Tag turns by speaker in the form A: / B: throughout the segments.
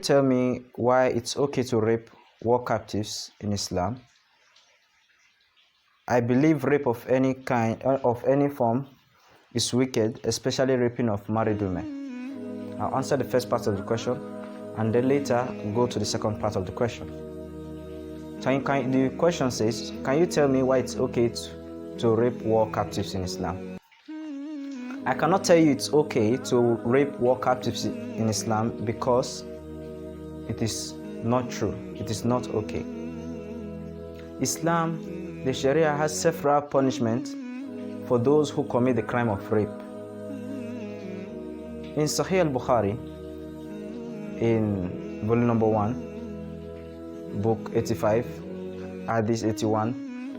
A: tell me why it's okay to rape war captives in Islam? I believe rape of any kind, of any form, is wicked, especially raping of married women. I'll answer the first part of the question, and then later go to the second part of the question. The question says, can you tell me why it's okay to rape war captives in Islam? I cannot tell you it's okay to rape war captives in Islam because it is not true. It is not okay. Islam, the Sharia, has several punishments for those who commit the crime of rape. In Sahih al-Bukhari, in volume number 1, book 85, hadith 81,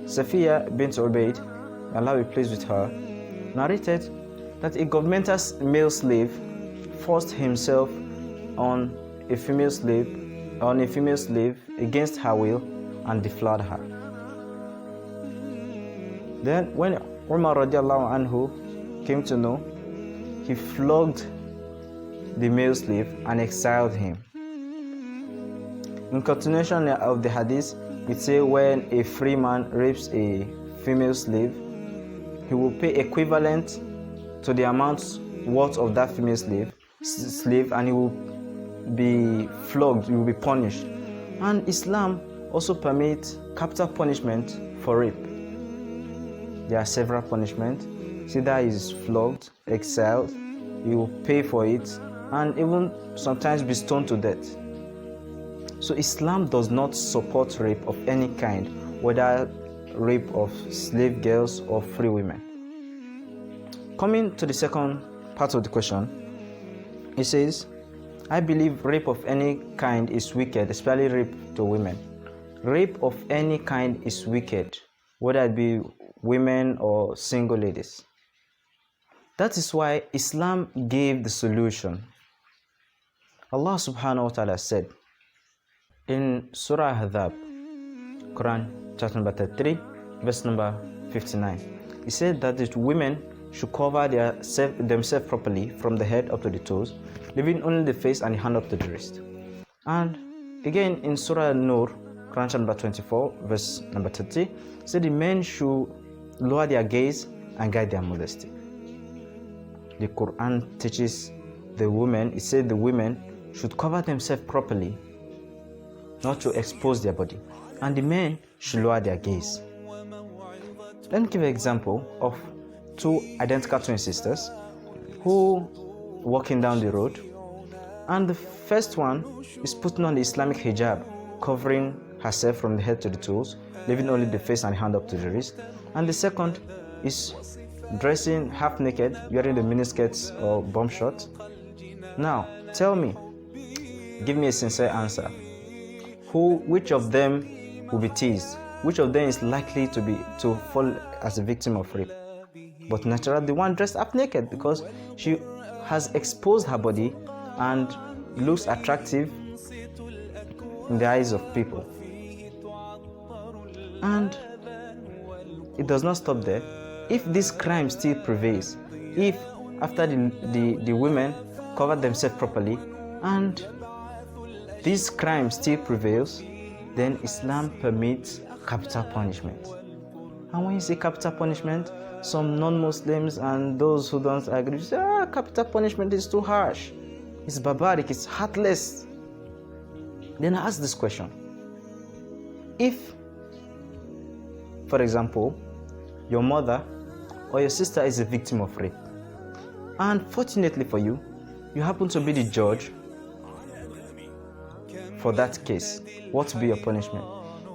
A: Safiya bint Ubaid, Allah be pleased with her, narrated that a governmental male slave forced himself on a female slave against her will and deflowered her. Then when Umar radiallahu anhu came to know, he flogged the male slave and exiled him. In continuation of the hadith, it says when a free man rapes a female slave, he will pay equivalent to the amount worth of that female slave, and he will be flogged, he will be punished. And Islam also permits capital punishment for rape. There are several punishments. See, that is flogged, exiled, you will pay for it, and even sometimes be stoned to death. So Islam does not support rape of any kind, whether rape of slave girls or free women. Coming to the second part of the question, it says, I believe rape of any kind is wicked, especially rape to women. Rape of any kind is wicked, whether it be women or single ladies. That is why Islam gave the solution. Allah subhanahu wa ta'ala said in Surah Al-Ahzab, Quran chapter number 33, verse number 59. He said that the women should cover themselves properly from the head up to the toes, leaving only the face and the hand up to the wrist. And again in Surah An-Nur, Quran chapter number 24, verse number 30, said the men should lower their gaze and guide their modesty. The Quran teaches the women, it said the women should cover themselves properly, not to expose their body, and the men should lower their gaze. Let me give an example of two identical twin sisters who walking down the road, and the first one is putting on the Islamic hijab, covering herself from the head to the toes, leaving only the face and hand up to the wrist, and the second is dressing half naked, wearing the miniskirts or bomb shorts. Now tell me, give me a sincere answer, which of them will be teased? Which of them is likely to fall as a victim of rape? But naturally the one dressed half naked, because she has exposed her body and looks attractive in the eyes of people. And it does not stop there. If this crime still prevails, if after the women cover themselves properly and this crime still prevails, then Islam permits capital punishment. And when you say capital punishment, some non-Muslims and those who don't agree say, capital punishment is too harsh, it's barbaric, it's heartless. Then I ask this question: if, for example, your mother or your sister is a victim of rape, and fortunately for you, you happen to be the judge for that case, what will be your punishment?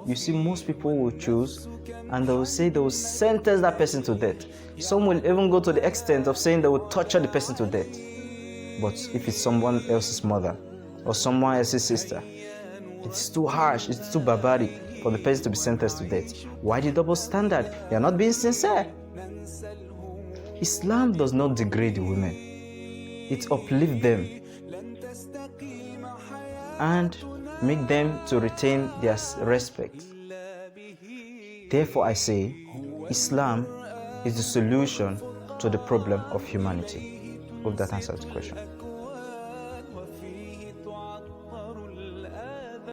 A: You see, most people will choose and they will say they will sentence that person to death. Some will even go to the extent of saying they will torture the person to death. But if it's someone else's mother or someone else's sister, it's too harsh, it's too barbaric for the person to be sentenced to death. Why the double standard? They are not being sincere. Islam does not degrade the women. It uplifts them and make them to retain their respect. Therefore I say, Islam is the solution to the problem of humanity. Hope that answers the question.